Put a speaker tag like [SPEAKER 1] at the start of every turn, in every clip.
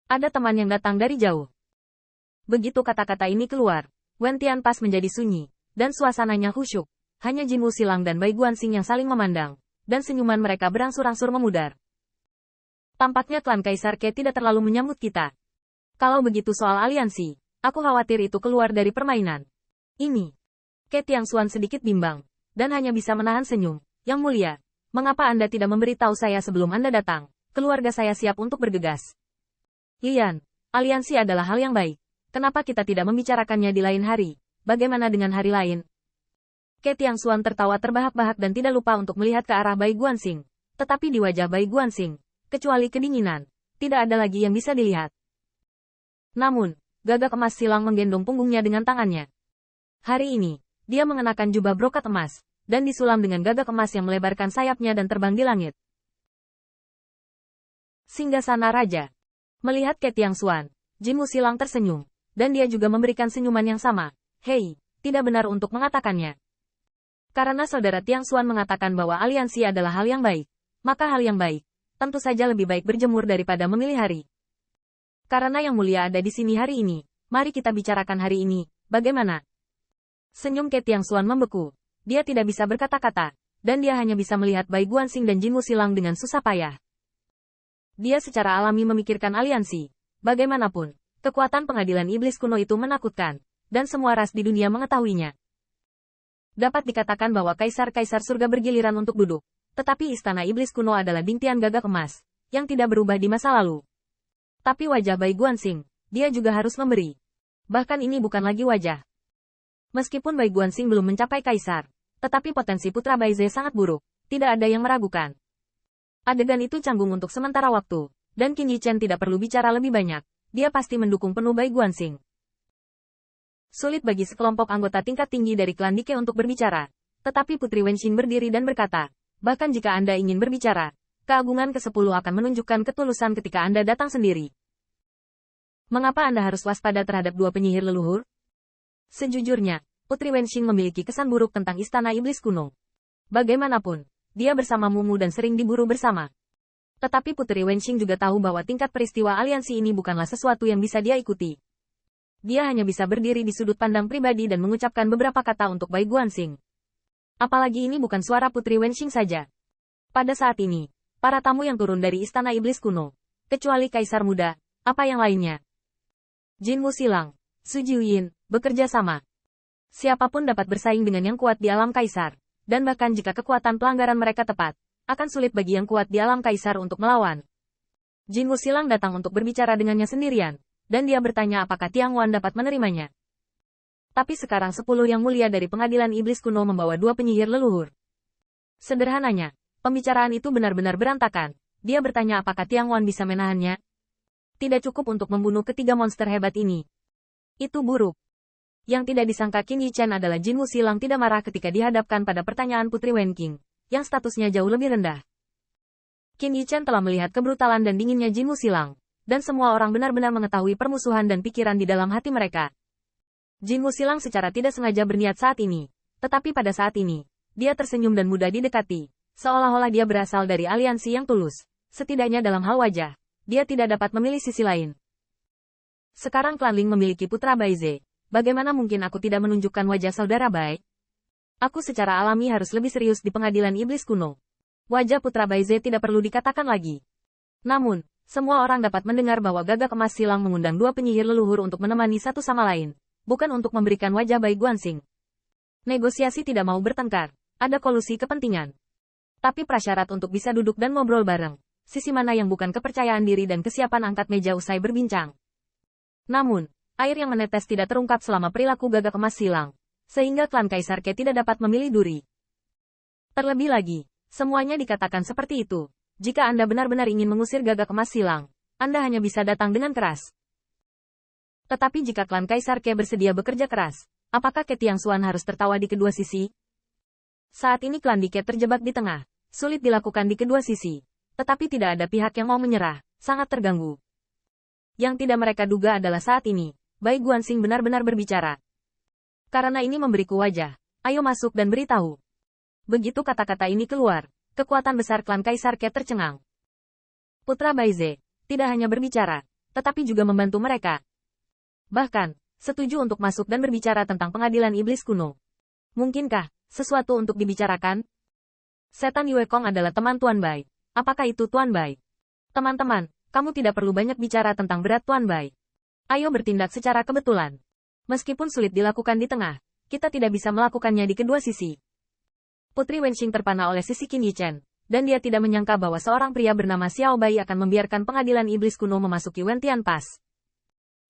[SPEAKER 1] Ada teman yang datang dari jauh. Begitu kata-kata ini keluar, Wen Tianpas menjadi sunyi, dan suasananya khusyuk. Hanya Jin Wuxilang dan Bai Guanxing yang saling memandang, dan senyuman mereka berangsur-angsur memudar. Tampaknya klan Kaisar Ke tidak terlalu menyambut kita. Kalau begitu soal aliansi, aku khawatir itu keluar dari permainan. Ini. Ke Tiangxuan sedikit bimbang, dan hanya bisa menahan senyum. Yang mulia, mengapa Anda tidak memberitahu saya sebelum Anda datang? Keluarga saya siap untuk bergegas. Yan, aliansi adalah hal yang baik. Kenapa kita tidak membicarakannya di lain hari? Bagaimana dengan hari lain? Ke Tiangxuan tertawa terbahak-bahak dan tidak lupa untuk melihat ke arah Bai Guanxing. Tetapi di wajah Bai Guanxing, kecuali kedinginan, tidak ada lagi yang bisa dilihat. Namun, gagak emas silang menggendong punggungnya dengan tangannya. Hari ini, dia mengenakan jubah brokat emas, dan disulam dengan gagak emas yang melebarkan sayapnya dan terbang di langit. Singgasana Raja. Melihat Ke Tiangxuan, Jin Wuxilang tersenyum, dan dia juga memberikan senyuman yang sama. Hei, tidak benar untuk mengatakannya. Karena saudara Tiangxuan mengatakan bahwa aliansi adalah hal yang baik, maka hal yang baik, tentu saja lebih baik berjemur daripada memilih hari. Karena yang mulia ada di sini hari ini, mari kita bicarakan hari ini, bagaimana? Senyum Ke Tiangxuan membeku, dia tidak bisa berkata-kata, dan dia hanya bisa melihat Bai Guanxing dan Jin Wuxilang dengan susah payah. Dia secara alami memikirkan aliansi. Bagaimanapun, kekuatan pengadilan iblis kuno itu menakutkan, dan semua ras di dunia mengetahuinya. Dapat dikatakan bahwa kaisar-kaisar surga bergiliran untuk duduk, tetapi istana iblis kuno adalah dintian gagak emas, yang tidak berubah di masa lalu. Tapi wajah Bai Guanxing, dia juga harus memberi. Bahkan ini bukan lagi wajah. Meskipun Bai Guanxing belum mencapai kaisar, tetapi potensi putra Baize sangat buruk, tidak ada yang meragukan. Adegan itu canggung untuk sementara waktu, dan Qin Yichen tidak perlu bicara lebih banyak, dia pasti mendukung penuh Bai Guanxing. Sulit bagi sekelompok anggota tingkat tinggi dari klan Dike untuk berbicara, tetapi Putri Wenxin berdiri dan berkata, bahkan jika Anda ingin berbicara, keagungan ke-10 akan menunjukkan ketulusan ketika Anda datang sendiri. Mengapa Anda harus waspada terhadap dua penyihir leluhur? Sejujurnya, Putri Wenxin memiliki kesan buruk tentang istana iblis kuno. Bagaimanapun, dia bersama Mumu dan sering diburu bersama. Tetapi Putri Wenxin juga tahu bahwa tingkat peristiwa aliansi ini bukanlah sesuatu yang bisa dia ikuti. Dia hanya bisa berdiri di sudut pandang pribadi dan mengucapkan beberapa kata untuk Bai Guanxing. Apalagi ini bukan suara Putri Wenxin saja. Pada saat ini, para tamu yang turun dari istana iblis kuno, kecuali Kaisar Muda, apa yang lainnya? Jin Wuxilang, Su Jiuyin, bekerja sama. Siapapun dapat bersaing dengan yang kuat di alam kaisar. Dan bahkan jika kekuatan pelanggaran mereka tepat, akan sulit bagi yang kuat di alam kaisar untuk melawan. Jin Wuxilang datang untuk berbicara dengannya sendirian, dan dia bertanya apakah Tiang Wan dapat menerimanya. Tapi sekarang 10 yang mulia dari pengadilan iblis kuno membawa dua penyihir leluhur. Sederhananya, pembicaraan itu benar-benar berantakan. Dia bertanya apakah Tiang Wan bisa menahannya. Tidak cukup untuk membunuh ketiga monster hebat ini. Itu buruk. Yang tidak disangka Qin Yichen adalah Jin Wuxilang tidak marah ketika dihadapkan pada pertanyaan Putri Wenqing, yang statusnya jauh lebih rendah. Qin Yichen telah melihat kebrutalan dan dinginnya Jin Wuxilang, dan semua orang benar-benar mengetahui permusuhan dan pikiran di dalam hati mereka. Jin Wuxilang secara tidak sengaja berniat saat ini, tetapi pada saat ini, dia tersenyum dan mudah didekati, seolah-olah dia berasal dari aliansi yang tulus. Setidaknya dalam hal wajah, dia tidak dapat memilih sisi lain. Sekarang klan Ling memiliki putra Baize. Bagaimana mungkin aku tidak menunjukkan wajah saudara Bai? Aku secara alami harus lebih serius di pengadilan iblis kuno. Wajah putra Baize tidak perlu dikatakan lagi. Namun, semua orang dapat mendengar bahwa gagak emas silang mengundang dua penyihir leluhur untuk menemani satu sama lain, bukan untuk memberikan wajah Bai Guanxing. Negosiasi tidak mau bertengkar, ada kolusi kepentingan. Tapi prasyarat untuk bisa duduk dan ngobrol bareng, sisi mana yang bukan kepercayaan diri dan kesiapan angkat meja usai berbincang. Namun, air yang menetes tidak terungkap selama perilaku gagak emas silang, sehingga klan Kaisar Ke tidak dapat memilih duri. Terlebih lagi, semuanya dikatakan seperti itu. Jika Anda benar-benar ingin mengusir gagak emas silang, Anda hanya bisa datang dengan keras. Tetapi jika klan Kaisar Ke bersedia bekerja keras, apakah Ke Tiangxuan harus tertawa di kedua sisi? Saat ini klan Dike terjebak di tengah, sulit dilakukan di kedua sisi. Tetapi tidak ada pihak yang mau menyerah, sangat terganggu. Yang tidak mereka duga adalah saat ini, Bai Guanxing benar-benar berbicara. Karena ini memberiku wajah, ayo masuk dan beritahu. Begitu kata-kata ini keluar, kekuatan besar klan Kaisar Ke tercengang. Putra Baize, tidak hanya berbicara, tetapi juga membantu mereka. Bahkan, setuju untuk masuk dan berbicara tentang pengadilan iblis kuno. Mungkinkah sesuatu untuk dibicarakan? Setan Yue Kong adalah teman Tuan Bai. Apakah itu Tuan Bai? Teman-teman, kamu tidak perlu banyak bicara tentang berat Tuan Bai. Ayo bertindak secara kebetulan. Meskipun sulit dilakukan di tengah, kita tidak bisa melakukannya di kedua sisi. Putri Wenxing terpana oleh sisi Qin Yichen, dan dia tidak menyangka bahwa seorang pria bernama Xiao Bai akan membiarkan pengadilan iblis kuno memasuki Wentian Pass.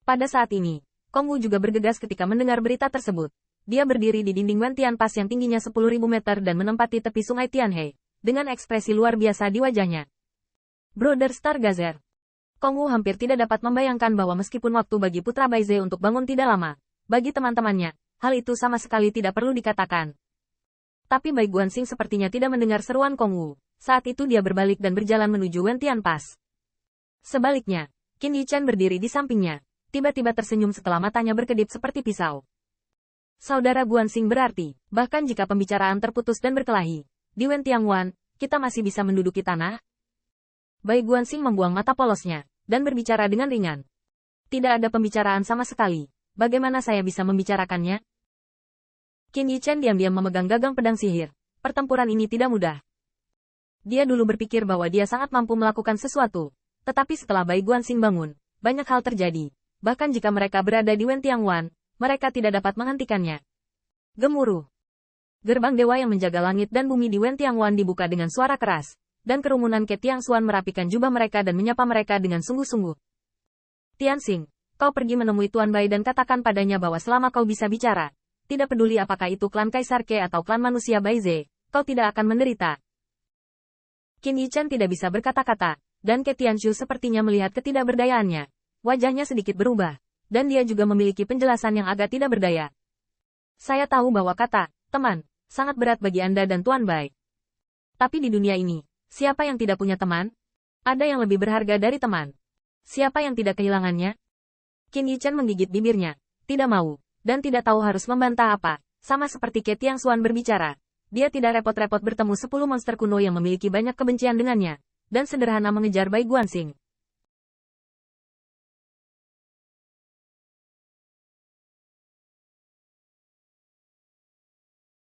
[SPEAKER 1] Pada saat ini, Kong Wu juga bergegas ketika mendengar berita tersebut. Dia berdiri di dinding Wentian Pass yang tingginya 10.000 meter dan menempati tepi sungai Tianhe, dengan ekspresi luar biasa di wajahnya. Brother Stargazer. Kong Wu hampir tidak dapat membayangkan bahwa meskipun waktu bagi Putra Baize untuk bangun tidak lama, bagi teman-temannya, hal itu sama sekali tidak perlu dikatakan. Tapi Bai Guanxing sepertinya tidak mendengar seruan Kong Wu. Saat itu dia berbalik dan berjalan menuju Wentian Pass. Sebaliknya, Qin Yichen berdiri di sampingnya, tiba-tiba tersenyum setelah matanya berkedip seperti pisau. Saudara Guanxing berarti, bahkan jika pembicaraan terputus dan berkelahi, di Wentiangwan, kita masih bisa menduduki tanah? Bai Guanxing membuang mata polosnya, dan berbicara dengan ringan. Tidak ada pembicaraan sama sekali. Bagaimana saya bisa membicarakannya? Qin Yichen diam-diam memegang gagang pedang sihir. Pertempuran ini tidak mudah. Dia dulu berpikir bahwa dia sangat mampu melakukan sesuatu. Tetapi setelah Bai Guanxing bangun, banyak hal terjadi. Bahkan jika mereka berada di Wentiangwan, mereka tidak dapat menghentikannya. Gemuruh. Gerbang dewa yang menjaga langit dan bumi di Wentiangwan dibuka dengan suara keras, dan kerumunan Ke Tiangxuan merapikan jubah mereka dan menyapa mereka dengan sungguh-sungguh. Tianxing, kau pergi menemui Tuan Bai dan katakan padanya bahwa selama kau bisa bicara, tidak peduli apakah itu klan Kaisar Ke atau klan manusia Baize, kau tidak akan menderita. Qin Yichen tidak bisa berkata-kata, dan Ke Tianxu sepertinya melihat ketidakberdayaannya. Wajahnya sedikit berubah, dan dia juga memiliki penjelasan yang agak tidak berdaya. Saya tahu bahwa kata, teman, sangat berat bagi Anda dan Tuan Bai. Tapi di dunia ini, siapa yang tidak punya teman? Ada yang lebih berharga dari teman. Siapa yang tidak kehilangannya? Qin Yichen menggigit bibirnya, tidak mau, dan tidak tahu harus membantah apa, sama seperti Ke Tiangxuan berbicara. Dia tidak repot-repot bertemu 10 monster kuno yang memiliki banyak kebencian dengannya, dan sederhana mengejar Bai Guanxing.